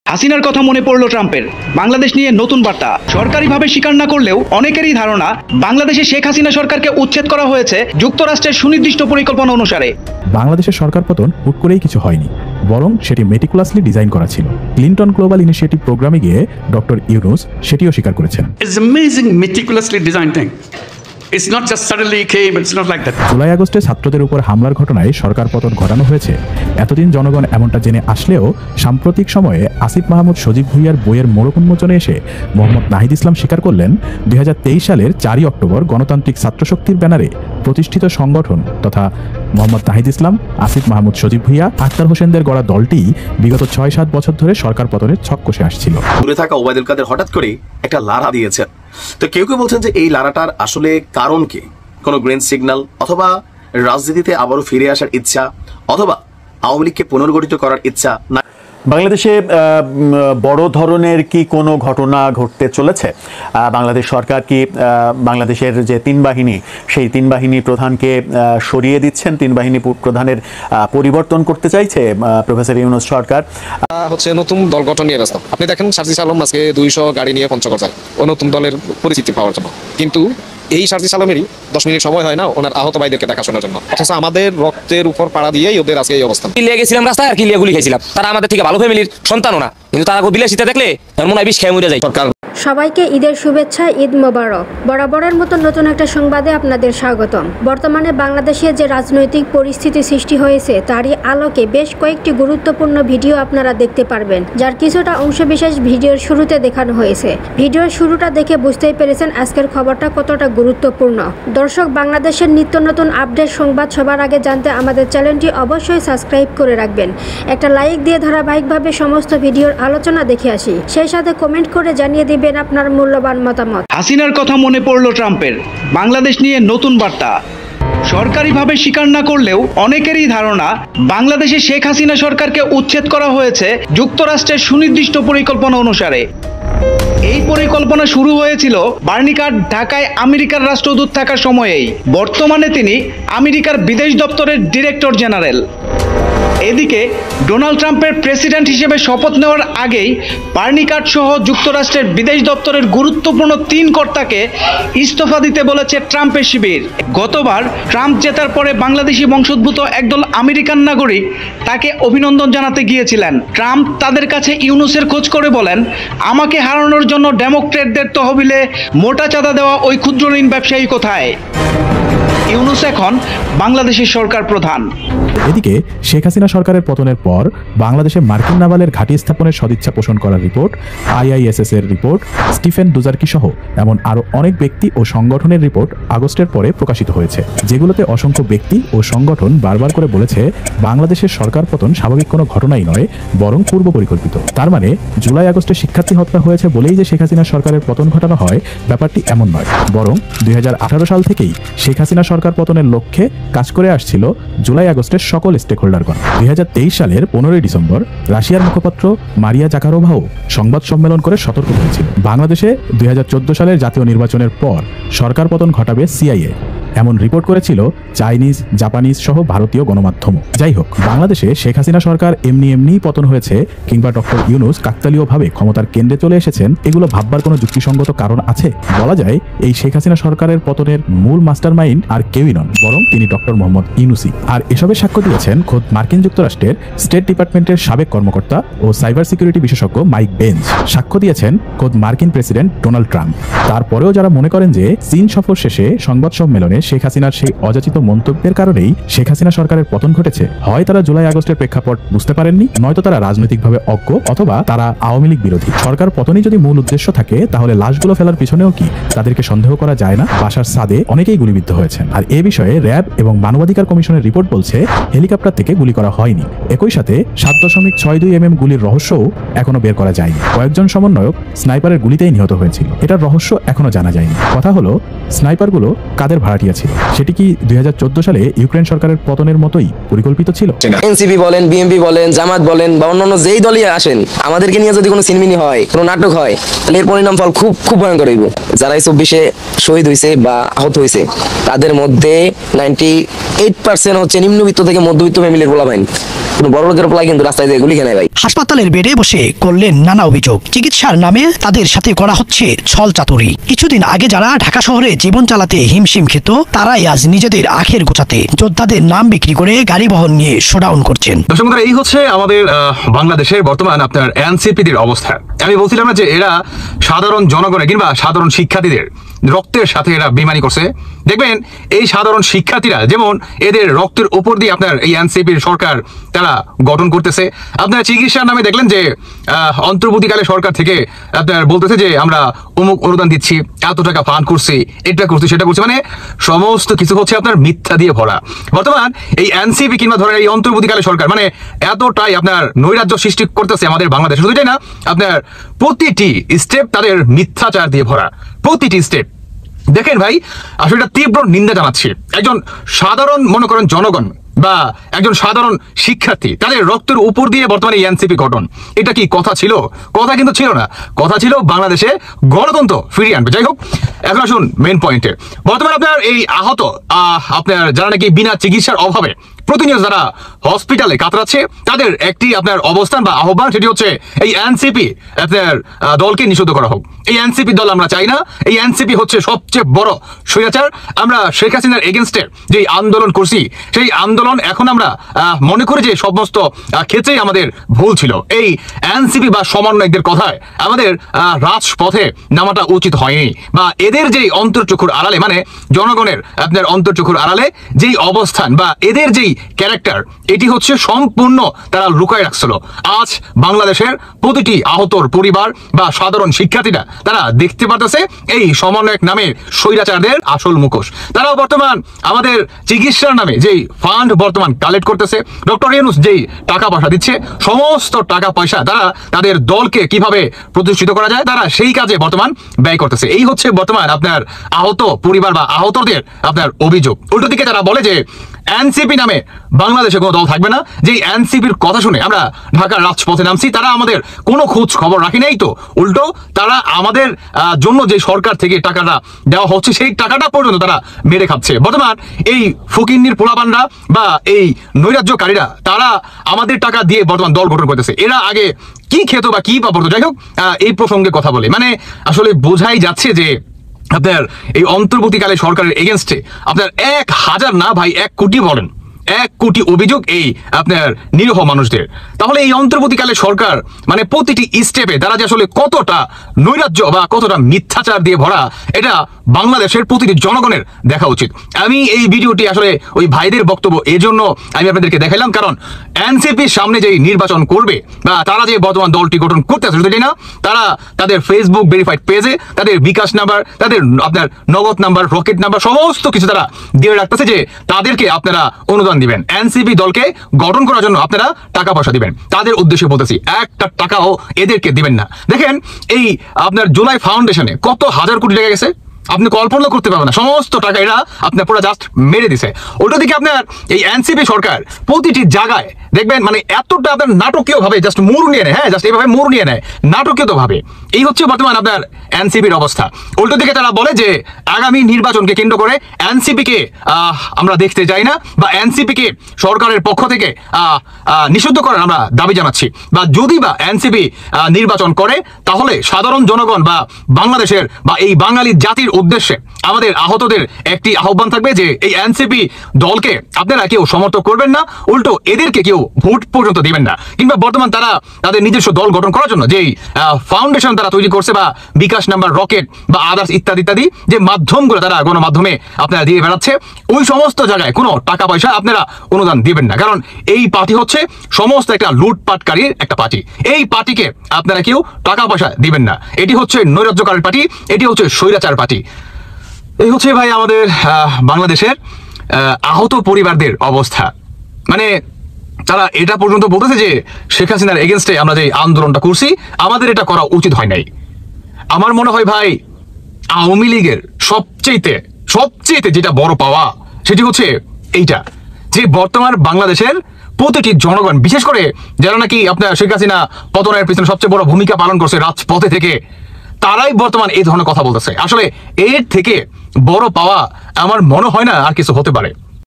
হাসিনার কথা মনে পড়ল ট্রাম্পের। বাংলাদেশ নিয়ে নতুন বার্তা। সরকারিভাবে স্বীকার না করলেও অনেকেরই ধারণা বাংলাদেশে শেখ হাসিনা সরকারকে উচ্ছেদ করা হয়েছে যুক্তরাষ্ট্রের সুনির্দিষ্ট পরিকল্পনা অনুসারে। বাংলাদেশের সরকার পতন হুট করেই কিছু হয়নি, বরং সেটি মেটিকুলাসলি ডিজাইন করা ছিল। ক্লিন্টন গ্লোবাল ইনিশিয়েটিভ প্রোগ্রামে গিয়ে ডক্টর ইউনুস সেটিও স্বীকার করেছেন। It's not just suddenly came, it's not like that. July আগস্টে ছাত্রদের উপর হামলার ঘটনায় সরকার পতন ঘটানো হয়েছে। এতদিন জনগণ এমনটা জেনে আসলেও সাম্প্রতিক সময়ে আসিফ মাহমুদ সজীব ভুঁইয়ার বইয়ের মোড়ক উন্মোচনে এসে মোহাম্মদ নাহিদ ইসলাম স্বীকার করলেন 2023 সালের 4 অক্টোবর গণতান্ত্রিক ছাত্রশক্তির ব্যানারে প্রতিষ্ঠিত সংগঠন তথা মোহাম্মদ নাহিদ ইসলাম, আসিফ মাহমুদ সজীব ভুঁইয়া, আখতার হোসেনদের গড়া দলটি বিগত 6-7 বছর ধরে সরকার পতনের ছক কষে আসছিল। দূরে থাকা ওবায়দুল কাদের হঠাৎ করে একটা লারা দিয়েছে। তো কেউ কেউ বলছেন যে এই লারাটার আসলে কারণ কি? কোনো গ্রিন সিগন্যাল, অথবা রাজনীতিতে আবারও ফিরে আসার ইচ্ছা, অথবা আওয়ামী লীগকে পুনর্গঠিত করার ইচ্ছা? না, বাংলাদেশে বড় ধরনের কি কোনো ঘটনা ঘটতে চলেছে? বাংলাদেশ সরকার কি বাংলাদেশের যে 3 বাহিনী, সেই 3 বাহিনী প্রধানকে সরিয়ে দিচ্ছেন, 3 বাহিনী প্রধানের পরিবর্তন করতে চাইছে প্রফেসর ইউনূস সরকার? হচ্ছে নতুন দল গঠন নিয়ে ব্যস্ত। আপনি দেখেন সার্জিস আলম আজকে 200 গাড়ি নিয়ে পঞ্চগড় যায় ও নতুন দলের পরিচিতি পাওয়ার জন্য, কিন্তু এই সার্জিস আলমেরই 10 মিনিট সময় হয় না ওনার আহত ভাইদেরকে দেখাশোনার জন্য, অথচ আমাদের রক্তের উপর পাড়া দিয়েই ওদের আজকে এই অবস্থা। কিলিয়ে গেছিলাম রাস্তায় আর কিলিয়ে গুলি খাইছিলাম, তারা আমাদের থেকে ভালো ফ্যামিলির সন্তানও না, কিন্তু তারা বিলাসিতা দেখলে মনে হয় বিষ খেয়ে মরে যায়। সরকার সবাইকে ঈদের শুভেচ্ছা, ঈদ মোবারক। বরাবরের মতো নতুন একটা সংবাদে আপনাদের স্বাগতম। বর্তমানে বাংলাদেশে যে রাজনৈতিক পরিস্থিতি সৃষ্টি হয়েছে তারই আলোকে বেশ কয়েকটি গুরুত্বপূর্ণ ভিডিও আপনারা দেখতে পারবেন, যার কিছুটা অংশবিশেষ ভিডিওর শুরুতে দেখানো হয়েছে। ভিডিওর শুরুটা দেখে বুঝতেই পেরেছেন আজকের খবরটা কতটা গুরুত্বপূর্ণ। দর্শক, বাংলাদেশের নিত্য নতুন আপডেট সংবাদ সবার আগে জানতে আমাদের চ্যানেলটি অবশ্যই সাবস্ক্রাইব করে রাখবেন। একটা লাইক দিয়ে ধারাবাহিকভাবে সমস্ত ভিডিওর আলোচনা দেখে আসি, সেই সাথে কমেন্ট করে জানিয়ে দিবেন আপনার মূল্যবান মতামত। হাসিনার কথা মনে পড়ল ট্রাম্পের। বাংলাদেশ নিয়ে নতুন বার্তা। সরকারিভাবে স্বীকার না করলেও অনেকেরই ধারণা বাংলাদেশে শেখ হাসিনা সরকারকে উচ্ছেদ করা হয়েছে যুক্তরাষ্ট্রের সুনির্দিষ্ট পরিকল্পনা অনুসারে। এই পরিকল্পনা শুরু হয়েছিল বার্নিকাট ঢাকায় আমেরিকার রাষ্ট্রদূত থাকার সময়েই। বর্তমানে তিনি আমেরিকার বিদেশ দপ্তরের ডিরেক্টর জেনারেল। এদিকে ডোনাল্ড ট্রাম্পের প্রেসিডেন্ট হিসেবে শপথ নেওয়ার আগেই বার্নিকাট সহ যুক্তরাষ্ট্রের বিদেশ দপ্তরের গুরুত্বপূর্ণ 3 কর্তাকে ইস্তফা দিতে বলেছে ট্রাম্পের শিবির। গতবার ট্রাম্প জেতার পরে বাংলাদেশি বংশোদ্ভূত একদল আমেরিকান নাগরিক তাকে অভিনন্দন জানাতে গিয়েছিলেন। ট্রাম্প তাদের কাছে ইউনূসের খোঁজ করে বলেন, আমাকে হারানোর জন্য ডেমোক্রেটদের তহবিলে মোটা চাঁদা দেওয়া ওই ক্ষুদ্র ঋণ ব্যবসায়ী কোথায়? ইউনূস এখন বাংলাদেশের সরকার প্রধান। এদিকে শেখ হাসিনা সরকারের পতনের পর বাংলাদেশে মার্কিন নাভালের ঘাঁটি স্থাপনের সদিচ্ছা পোষণ করার রিপোর্ট, IISS এর রিপোর্ট, স্টিফেন ডুজার্কি সহ এমন আরও অনেক ব্যক্তি ও সংগঠনের রিপোর্ট আগস্টের পরে প্রকাশিত হয়েছে, যেগুলোতে অসংখ্য ব্যক্তি ও সংগঠন বারবার করে বলেছে বাংলাদেশের সরকার পতন স্বাভাবিক কোনো ঘটনাই নয়, বরং পূর্ব পরিকল্পিত। তার মানে জুলাই আগস্টে শিক্ষার্থী হত্যা হয়েছে বলেই যে শেখ হাসিনা সরকারের পতন ঘটানো হয়, ব্যাপারটি এমন নয়, বরং 2018 সাল থেকেই শেখ হাসিনা সরকার পতনের লক্ষ্যে কাজ করে আসছিল জুলাই আগস্টের সকল স্টেক হোল্ডারগণ। 2023 সালের 15 ডিসেম্বর রাশিয়ার মুখপাত্র মারিয়া জাকারোভাও সংবাদ সম্মেলন করে সতর্ক করেছিল বাংলাদেশে 2014 সালের জাতীয় নির্বাচনের পর সরকার পতন ঘটাবে CIA, এমন রিপোর্ট করেছিল চাইনিজ, জাপানিজ সহ ভারতীয় গণমাধ্যম। যাই হোক, বাংলাদেশে শেখ হাসিনা সরকার এমনিই পতন হয়েছে কিংবা ডক্টর ইউনূস কাকতালীয়ভাবে ক্ষমতার কেন্দ্রে চলে এসেছেন, এগুলো ভাববার কোনো যুক্তিসঙ্গত কারণ আছে? বলা যায় এই শেখ হাসিনা সরকারের পতনের মূল মাস্টার মাইন্ড আর কেউই নন, বরং তিনি ডক্টর মোহাম্মদ ইউনূসই। আর এসবের সাক্ষ্য দিয়েছেন খোদ মার্কিন যুক্তরাষ্ট্রের স্টেট ডিপার্টমেন্টের সাবেক কর্মকর্তা ও সাইবার সিকিউরিটি বিশেষজ্ঞ মাইক বেঞ্চ, সাক্ষ্য দিয়েছেন খোদ মার্কিন প্রেসিডেন্ট ডোনাল্ড ট্রাম্প। তারপরেও যারা মনে করেন যে চীন সফর শেষে সংবাদ সম্মেলনে শেখ হাসিনার সেই অযাচিত মন্তব্যের কারণেই শেখ হাসিনা সরকারের পতন ঘটেছে, হয় তারা জুলাই আগস্টের প্রেক্ষাপট বুঝতে পারেননি, নয়তো তারা রাজনৈতিকভাবে অজ্ঞ, অথবা তারা আওয়ামী লীগ বিরোধী। সরকার পতনই যদি মূল উদ্দেশ্য থাকে, তাহলে লাশগুলো ফেলার পিছনেও কি তাদেরকে সন্দেহ করা যায় না? বাসার ছাদে অনেকেই গুলিবিদ্ধ হয়েছেন। আর এ বিষয়ে র্যাব এবং মানবাধিকার কমিশনের রিপোর্ট বলছে হেলিকপ্টার থেকে গুলি করা হয়নি। একই সাথে 7.62 mm গুলির রহস্যও এখনো বের করা যায়নি। কয়েকজন সমন্বয়ক স্নাইপারের গুলিতেই নিহত হয়েছিল, এটার রহস্য এখনো জানা যায়নি। কথা হলো, স্নাইপারগুলো কাদের ভাড়াটিয়া গিয়েছিল। সেটি কি 2014 সালে ইউক্রেন সরকারের পতনের মতোই পরিকল্পিত ছিল? এনসিপি বলেন, বিএনপি বলেন, জামাত বলেন বা অন্যান্য যেই দলই আসেন, আমাদেরকে নিয়ে যদি কোনো সিনেমিনি হয়, কোনো নাটক হয়, তাহলে এর পরিণাম ফল খুব খুব ভয়ঙ্কর হইব। যারা এই 24-এ শহীদ হয়েছে বা আহত হয়েছে তাদের মধ্যে 98% হচ্ছে নিম্নবিত্ত থেকে মধ্যবিত্ত ফ্যামিলির পোলাপাইন। কোনো বড় লোকের পোলা কিন্তু রাস্তায় দিয়ে গুলি খেয়ে ভাই। হাসপাতালের বেডে বসে করলেন নানা অভিযোগ। চিকিৎসার নামে তাদের সাথে করা হচ্ছে ছল চাতুরি। কিছুদিন আগে যারা ঢাকা শহরে জীবন চালাতে হিমশিম খেত, তারাই আজ নিজেদের আখের গোছাতে যোদ্ধাদের নাম বিক্রি করে গাড়ি বহন নিয়ে শোডাউন করছেন। দর্শক বন্ধুরা, এই হচ্ছে আমাদের বাংলাদেশের বর্তমান আপনার এনসিপিদের অবস্থা। আমি বলছিলাম না যে এরা সাধারণ জনগণের কিংবা সাধারণ শিক্ষার্থীদের রক্তের সাথে এরা বেইমানি করছে। দেখবেন এই সাধারণ শিক্ষার্থীরা যেমন এদের রক্তের উপর দিয়ে আপনার এই এনসিপির সরকার তারা গঠন করতেছে। আপনার চিকিৎসার নামে দেখলেন যে অন্তর্বর্তীকালে সরকার থেকে আপনার বলতেছে যে আমরা অমুক অনুদান দিচ্ছি, এত টাকা ফান্ড করছি, এটা করছি, সেটা করছি, মানে সমস্ত কিছু হচ্ছে আপনার মিথ্যা দিয়ে ভরা। বর্তমান এই এনসিপি কিংবা ধরেন এই অন্তর্বর্তীকালে সরকার মানে এতটাই আপনার নৈরাজ্য সৃষ্টি করতেছে আমাদের বাংলাদেশে। শুধু এটাই না, আপনার প্রতিটি স্টেপ তাদের মিথ্যাচার দিয়ে ভরা, প্রতিটি স্টেপ। দেখেন ভাই, আসলে এটা তীব্র নিন্দা জানাচ্ছি। একজন সাধারণ মনে করেন জনগণ বা একজন সাধারণ শিক্ষার্থী, তাদের রক্তের উপর দিয়ে বর্তমানে এনসিপি গঠন, এটা কি কথা ছিল? কথা কিন্তু ছিল না। কথা ছিল বাংলাদেশে গণতন্ত্র ফিরিয়ে আনবে। যাই হোক, এখন আসুন মেন পয়েন্টে। বর্তমানে আপনার এই আহত আপনার যারা নাকি বিনা চিকিৎসার অভাবে প্রতিনিয়ত যারা হসপিটালে কাতরাচ্ছে, তাদের একটি আপনার অবস্থান বা আহ্বান, সেটি হচ্ছে এই এনসিপি আপনার দলকে নিষিদ্ধ করা হোক। এই এনসিপি দল আমরা চাই না। এই এনসিপি হচ্ছে সবচেয়ে বড় স্বৈরাচার। আমরা শেখ হাসিনার এগেনস্টে যে আন্দোলন করছি, সেই আন্দোলন এখন আমরা মনে করি যে সমস্ত ক্ষেত্রেই আমাদের ভুল ছিল। এই এনসিপি বা সমন্বয়কদের কথায় আমাদের রাজপথে নামাটা উচিত হয়নি, বা এদের যেই অন্তর্চক্ষুর আড়ালে মানে জনগণের আপনার অন্তর্চক্ষুর আড়ালে যেই অবস্থান বা এদের যেই ক্যারেক্টার, এটি হচ্ছে সম্পূর্ণ তারা লুকায় রাখছিল। আজ বাংলাদেশের প্রতিটি আহতর পরিবার বা সাধারণ শিক্ষার্থীরা তারা দেখতে পারতেছে এই সমন্বয়ক নামের স্বৈরাচারদের আসল মুখোশ। তারা বর্তমান আমাদের চিকিৎসার নামে যেই ফান্ড বর্তমান কালেক্ট করতেছে, ডক্টর ইউনূস যেই টাকা পয়সা দিচ্ছে, সমস্ত টাকা পয়সা তারা তাদের দলকে কিভাবে প্রতিষ্ঠিত করা যায় তারা সেই কাজে বর্তমান ব্যয় করতেছে। এই হচ্ছে বর্তমান আপনার আহত পরিবার বা আহতদের আপনার অভিযোগ। উল্টো দিকে তারা বলে যে এনসিপি নামে বাংলাদেশে কোনো দল থাকবে না। যে এনসিপির কথা শুনে আমরা ঢাকার রাজপথে নামছি, তারা আমাদের কোনো খোঁজ খবর রাখি নাই, তো উল্টো তারা আমাদের জন্য যে সরকার থেকে টাকাটা দেওয়া হচ্ছে সেই টাকাটা পর্যন্ত তারা মেরে খাচ্ছে। বর্তমান এই ফকিন্নির পোলাপানরা বা এই নৈরাজ্যকারীরা তারা আমাদের টাকা দিয়ে বর্তমান দল গঠন করতেছে। এরা আগে কি খেত বা কি পাবো? যাই হোক, এই প্রসঙ্গে কথা বলে মানে আসলে বোঝাই যাচ্ছে যে আপনার এই অন্তর্বর্তীকালে সরকারের এগেনস্টে আপনার 1000 না ভাই 1 কোটি বলেন, 1 কোটি অভিযোগ এই আপনার নিরীহ মানুষদের। তাহলে এই অন্তর্বর্তীকালে সরকার মানে প্রতিটি স্টেপে তারা যে আসলে কতটা নৈরাজ্য বা কতটা মিথ্যাচার দিয়ে ভরা, এটা বাংলাদেশের প্রতিটি জনগণের দেখা উচিত। আমি এই ভিডিওটি আসলে ওই ভাইদের বক্তব্য এজন্য আমি আপনাদেরকে দেখাইলাম, কারণ এনসিপির সামনে যেই নির্বাচন করবে বা তারা যে বর্তমান দলটি গঠন করতে আসে, শুধু না, তারা তাদের ফেসবুক ভেরিফাইড পেজে তাদের বিকাশ নাম্বার, তাদের আপনার নগদ নাম্বার, রকেট নাম্বার সমস্ত কিছু তারা দিয়ে রাখতেছে যে তাদেরকে আপনারা অনুদান দিবেন, এনসিপি দলকে গঠন করার জন্য আপনারা টাকা পয়সা দিবেন। তাদের উদ্দেশ্যে বলতেছি, একটা টাকাও এদেরকে দিবেন না। দেখেন এই আপনার জুলাই ফাউন্ডেশনে কত হাজার কোটি টাকা গেছে, আপনি কল্পনা করতে পারবেন না। সমস্ত টাকা এরা আপনার পুরো জাস্ট মেরে দিছে। ওটা দিকে আপনার এই এনসিপি সরকার প্রতিটি জায়গায় দেখবেন মানে এতটা আপনার নাটকীয় ভাবে জাস্ট মোড় নিয়ে নেয়, হ্যাঁ জাস্ট এইভাবে মোড় নিয়ে নেয় নাটকীয় ভাবে। এই হচ্ছে বর্তমান আপনার এনসিপির অবস্থা। উল্টো দিকে তারা বলে যে আগামী নির্বাচনকে কেন্দ্র করে এনসিপিকে আমরা দেখতে চাই না, বা এনসিপিকে সরকারের পক্ষ থেকে নিষিদ্ধ করার আমরা দাবি জানাচ্ছি, বা যদি বা এনসিপি নির্বাচন করে তাহলে সাধারণ জনগণ বা বাংলাদেশের বা এই বাঙালি জাতির উদ্দেশ্যে আমাদের আহতদের একটি আহ্বান থাকবে যে এই এনসিপি দলকে আপনারা কেউ সমর্থন করবেন না, উল্টো এদেরকে কেউ ভোট পর্যন্ত দিবেন না। কিংবা বর্তমান তারা তাদের নিজস্ব দল গঠন করার জন্য যেই ফাউন্ডেশন তারা তৈরি করছে বা বিকাশ নাম্বার, রকেট বা আদার্স ইত্যাদি ইত্যাদি যে মাধ্যমগুলো তারা গণমাধ্যমে আপনারা দিয়ে বেড়াচ্ছে, ওই সমস্ত জায়গায় কোনো টাকা পয়সা আপনারা অনুদান দিবেন না। কারণ এই পার্টি হচ্ছে সমস্ত একটা লুটপাটকারীর একটা পার্টি। এই পার্টিকে আপনারা কেউ টাকা পয়সা দিবেন না। এটি হচ্ছে নৈরাজ্যকারীর পার্টি, এটি হচ্ছে স্বৈরাচার পার্টি। এই হচ্ছে ভাই আমাদের বাংলাদেশের আহত পরিবারদের অবস্থা। মানে তারা এটা পর্যন্ত বলতেছে যে শেখ হাসিনার এগেনস্টে আমরা যে আন্দোলনটা করছি আমাদের এটা করা উচিত হয় নাই। আমার মনে হয় ভাই আওয়ামী লীগের সবচেয়ে যেটা বড় পাওয়া সেটি হচ্ছে এইটা, যে বর্তমান বাংলাদেশের প্রতিটি জনগণ, বিশেষ করে যারা নাকি আপনার শেখ হাসিনা পতনের পিছনে সবচেয়ে বড় ভূমিকা পালন করছে রাজপথে থেকে, তারাই বর্তমান এই ধরনের কথা বলতেছে। আসলে এর থেকে বড় পাওয়া আমার মনে হয় না আর কিছু হতে পারে।